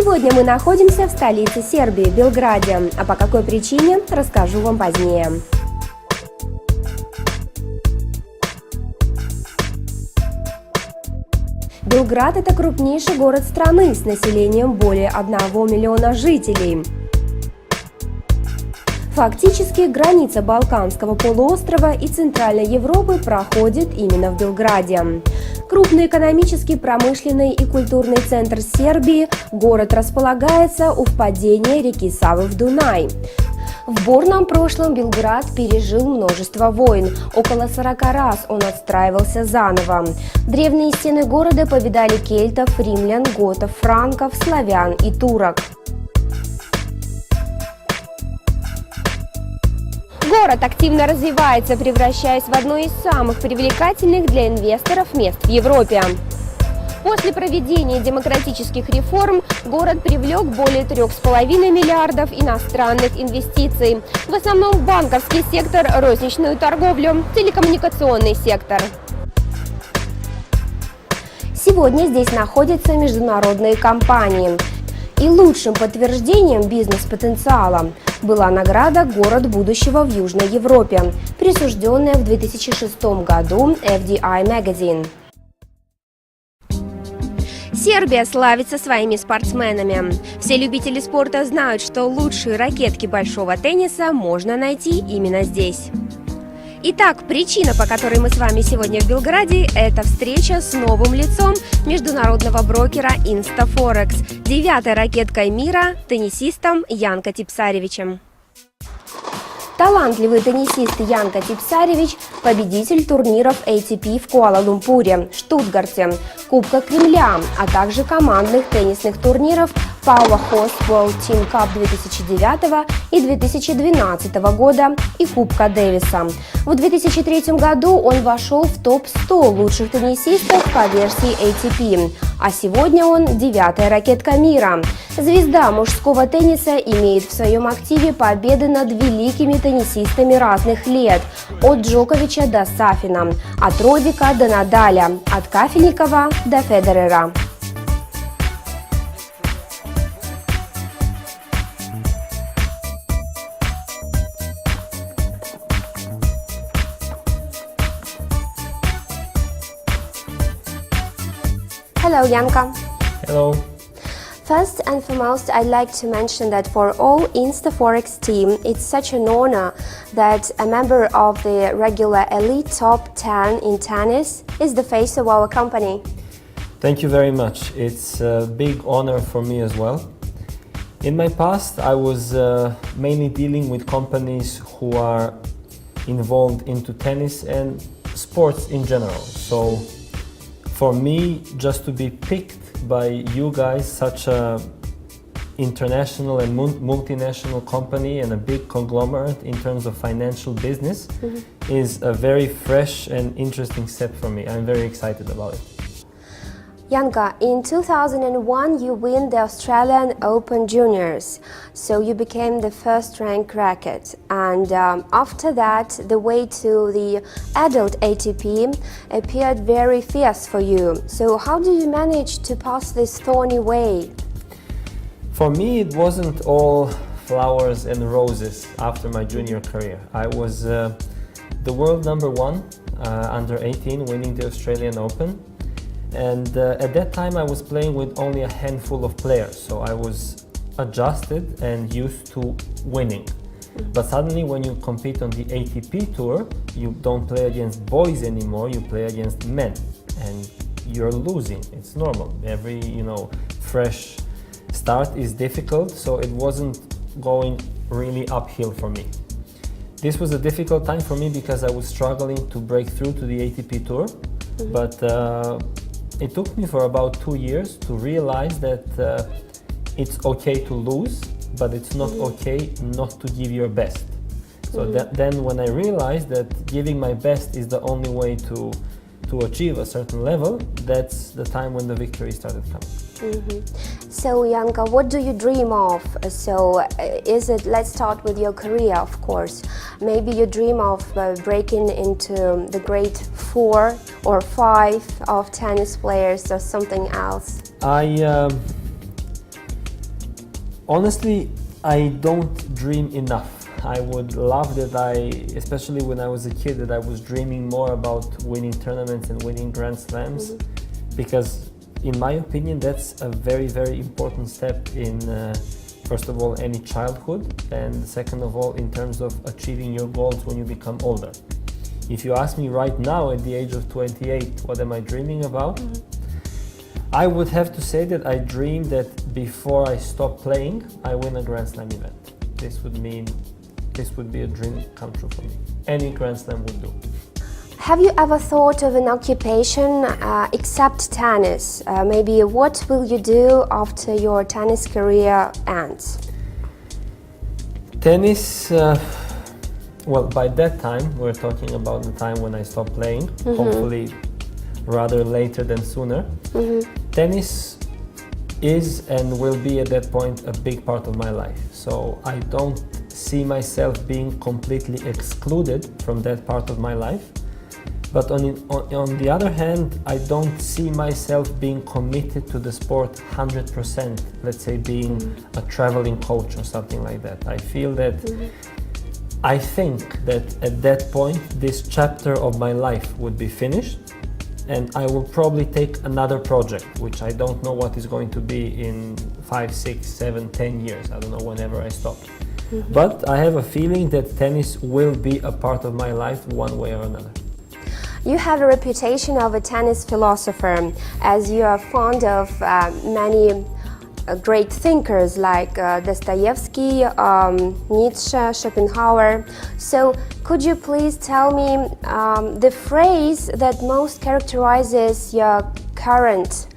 Сегодня мы находимся в столице Сербии, Белграде, а по какой причине, расскажу вам позднее. Белград – это крупнейший город страны с населением более 1 миллиона жителей. Фактически, граница Балканского полуострова и Центральной Европы проходит именно в Белграде. Крупный экономический, промышленный и культурный центр Сербии, город располагается у впадения реки Савы в Дунай. В бурном прошлом Белград пережил множество войн. Около 40 раз он отстраивался заново. Древние стены города повидали кельтов, римлян, готов, франков, славян и турок. Город активно развивается, превращаясь в одно из самых привлекательных для инвесторов мест в Европе. После проведения демократических реформ город привлек более 3,5 миллиардов иностранных инвестиций. В основном банковский сектор, розничную торговлю, телекоммуникационный сектор. Сегодня здесь находятся международные компании. И лучшим подтверждением бизнес-потенциала была награда «Город будущего» в Южной Европе, присужденная в 2006 году FDI Magazine. Сербия славится своими спортсменами. Все любители спорта знают, что лучшие ракетки большого тенниса можно найти именно здесь. Итак, причина, по которой мы с вами сегодня в Белграде, это встреча с новым лицом международного брокера ИнстаФорекс, 9-й ракеткой мира, теннисистом Янко Типсаревичем. Талантливый теннисист Янко Типсаревич – победитель турниров ATP в Куала-Лумпуре, Штутгарте, Кубка Кремля, а также командных теннисных турниров Power Host World Team Cup 2009 и 2012 года и Кубка Дэвиса. В 2003 году он вошел в топ-100 лучших теннисистов по версии ATP, а сегодня он 9-я ракетка мира. Звезда мужского тенниса имеет в своем активе победы над великими теннисистами разных лет, от Джоковича до Сафина, от Родика до Надаля, от Кафельникова до Федерера. Hello, Янко. Hello. First and foremost, I'd like to mention that for all InstaForex team, it's such an honor that a member of the regular elite top 10 in tennis is the face of our company. Thank you very much. It's a big honor for me as well. In my past, I was mainly dealing with companies who are involved into tennis and sports in general. So for me, just to be picked by you guys, such a international and multinational company and a big conglomerate in terms of financial business, is a very fresh and interesting step for me. I'm very excited about it. Янко, in 2001 you win the Australian Open Juniors, so you became the first-ranked racket, and after that the way to the adult ATP appeared very fierce for you. So how do you manage to pass this thorny way? For me, it wasn't all flowers and roses after my junior career. I was the world number 1 under 18, winning the Australian Open. And at that time I was playing with only a handful of players, so I was adjusted and used to winning. But suddenly when you compete on the ATP tour, you don't play against boys anymore, you play against men, and you're losing. It's normal. Every, fresh start is difficult, so it wasn't going really uphill for me. This was a difficult time for me because I was struggling to break through to the ATP tour, but it took me for about 2 years to realize that it's okay to lose, but it's not okay not to give your best. So then when I realized that giving my best is the only way to achieve a certain level, that's the time when the victory started coming. So Янко, what do you dream of? So let's start with your career, of course. Maybe you dream of breaking into the grade 4 or 5 of tennis players or something else. Honestly, I don't dream enough. I would love that especially when I was a kid, that I was dreaming more about winning tournaments and winning Grand Slams, because in my opinion, that's a very, very important step in, first of all, any childhood, and second of all, in terms of achieving your goals when you become older. If you ask me right now, at the age of 28, what am I dreaming about? I would have to say that I dream that before I stop playing, I win a Grand Slam event. This would be a dream come true for me. Any Grand Slam would do. Have you ever thought of an occupation except tennis? Maybe what will you do after your tennis career ends? Tennis, well, by that time, we're talking about the time when I stopped playing, hopefully rather later than sooner. Tennis is and will be at that point a big part of my life. So I don't see myself being completely excluded from that part of my life. But on the other hand, I don't see myself being committed to the sport 100%, let's say being a traveling coach or something like that. I feel that, I think that at that point, this chapter of my life would be finished, and I will probably take another project, which I don't know what is going to be in 5, 6, 7, 10 years. I don't know whenever I stop. But I have a feeling that tennis will be a part of my life one way or another. You have a reputation of a tennis philosopher, as you are fond of many great thinkers like Dostoevsky, Nietzsche, Schopenhauer. So could you please tell me the phrase that most characterizes your current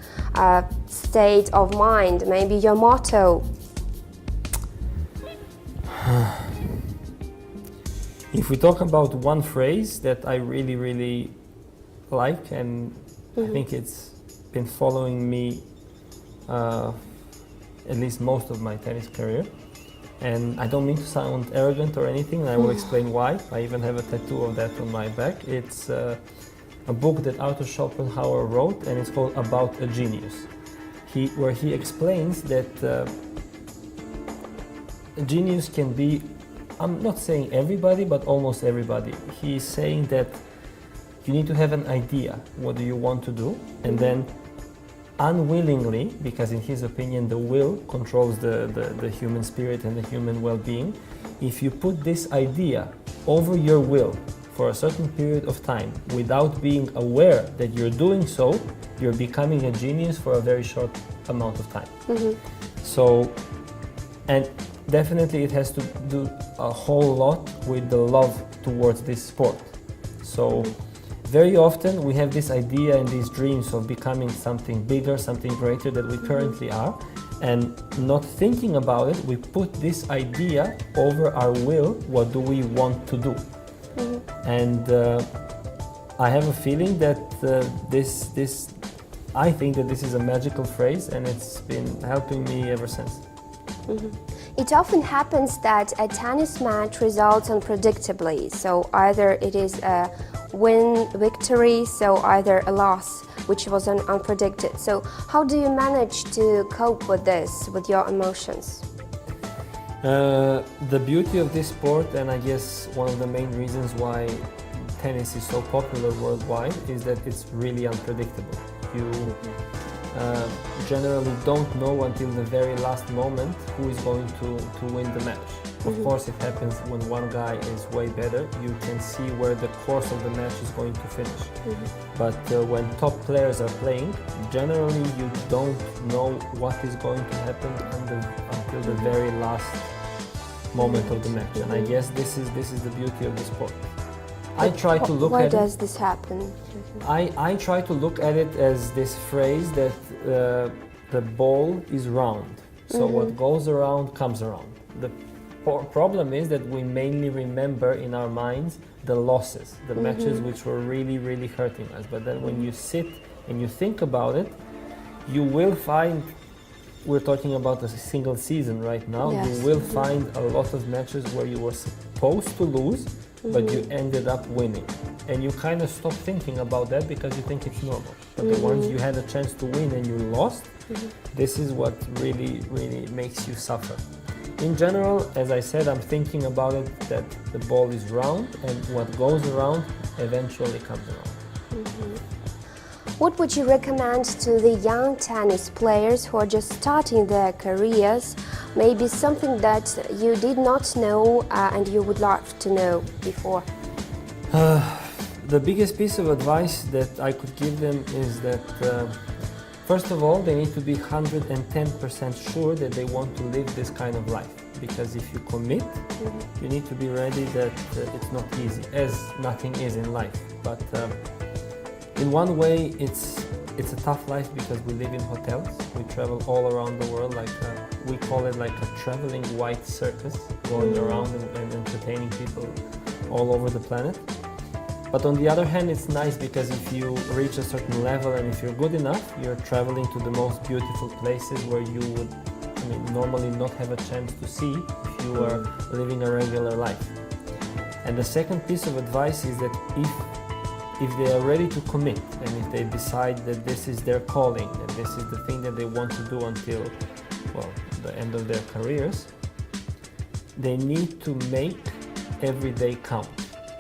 state of mind, maybe your motto? If we talk about one phrase that I really, really like, and I think it's been following me at least most of my tennis career, and I don't mean to sound arrogant or anything, and I will explain why. I even have a tattoo of that on my back. It's a book that Arthur Schopenhauer wrote, and it's called About a Genius, where he explains that a genius can be, I'm not saying everybody, but almost everybody. He's saying that you need to have an idea, what do you want to do, and then unwillingly, because in his opinion the will controls the human spirit and the human well-being, if you put this idea over your will for a certain period of time without being aware that you're doing so, you're becoming a genius for a very short amount of time. So, and definitely it has to do a whole lot with the love towards this sport. So very often we have this idea and these dreams of becoming something bigger, something greater than we currently are, and not thinking about it, we put this idea over our will, what do we want to do. And I have a feeling that I think that this is a magical phrase, and it's been helping me ever since. It often happens that a tennis match results unpredictably, so either it is a victory, so either a loss, which was unpredicted. So how do you manage to cope with this, with your emotions? The beauty of this sport, and I guess one of the main reasons why tennis is so popular worldwide, is that it's really unpredictable. You generally don't know until the very last moment who is going to win the match. Of course, it happens when one guy is way better, you can see where the course of the match is going to finish. But when top players are playing, generally you don't know what is going to happen until the very last moment of the match. And I guess this is the beauty of the sport. I try to look Why at does this happen? I try to look at it as this phrase that the ball is round. So what goes around comes around. The problem is that we mainly remember in our minds the losses, the matches which were really, really hurting us. But then when you sit and you think about it, you will find, we're talking about a single season right now, Yes. you will find a lot of matches where you were supposed to lose, but you ended up winning. And you kind of stop thinking about that because you think it's normal. But the ones you had a chance to win and you lost, this is what really, really makes you suffer. In general, as I said, I'm thinking about it that the ball is round and what goes around eventually comes around. What would you recommend to the young tennis players who are just starting their careers? Maybe something that you did not know and you would love to know before? The biggest piece of advice that I could give them is that first of all, they need to be 110% sure that they want to live this kind of life. Because if you commit, you need to be ready that it's not easy, as nothing is in life. But in one way, it's a tough life because we live in hotels. We travel all around the world, like we call it like a traveling white circus, going around and entertaining people all over the planet. But on the other hand, it's nice because if you reach a certain level and if you're good enough, you're traveling to the most beautiful places where you would, normally not have a chance to see if you are living a regular life. And the second piece of advice is that if they are ready to commit and if they decide that this is their calling and this is the thing that they want to do until, well, the end of their careers, they need to make every day count.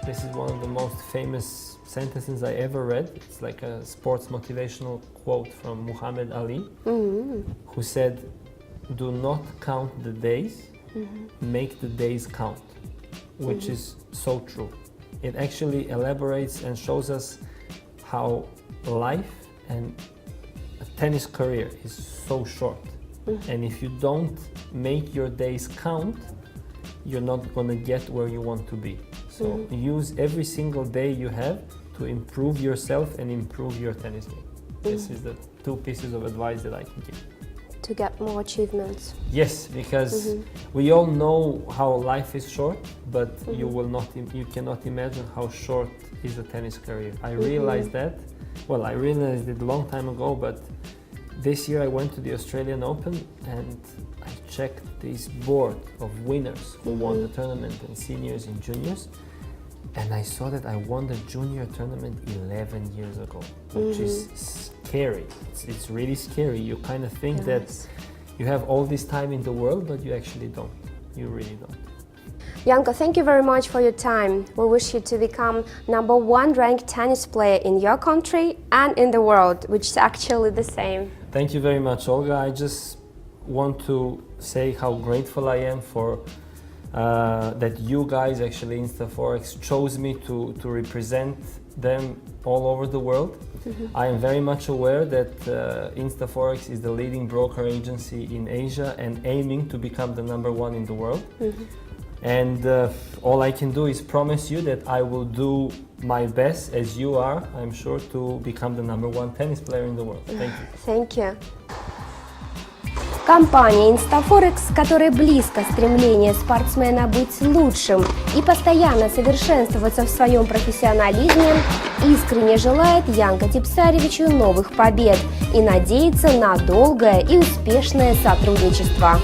This is one of the most famous sentences I ever read. It's like a sports motivational quote from Muhammad Ali, who said, "Do not count the days, make the days count," which is so true. It actually elaborates and shows us how life and a tennis career is so short. And if you don't make your days count, you're not going to get where you want to be. So use every single day you have to improve yourself and improve your tennis game. This is the two pieces of advice that I can give. To get more achievements. Yes, because we all know how life is short, but you cannot imagine how short is a tennis career. I realized that, well, I realized it a long time ago, but this year I went to the Australian Open and I checked this board of winners who won the tournament and seniors and juniors, and I saw that I won the junior tournament 11 years ago, which is scary. It's really scary. You kind of think that you have all this time in the world, but you actually don't. You really don't. Янко, thank you very much for your time. We wish you to become #1 ranked tennis player in your country and in the world, which is actually the same. Thank you very much, Olga. I just want to say how grateful I am for that you guys, actually InstaForexx, chose me to represent them all over the world. I am very much aware that InstaForexx is the leading broker agency in Asia and aiming to become the #1 in the world. And all I can do is promise you that I will do my best, as you are, I'm sure, to become the #1 tennis player in the world. Thank you. Thank you. Компания «ИнстаФорекс», которая близко стремление спортсмена быть лучшим и постоянно совершенствоваться в своем профессионализме, искренне желает Янко Типсаревичу новых побед и надеется на долгое и успешное сотрудничество.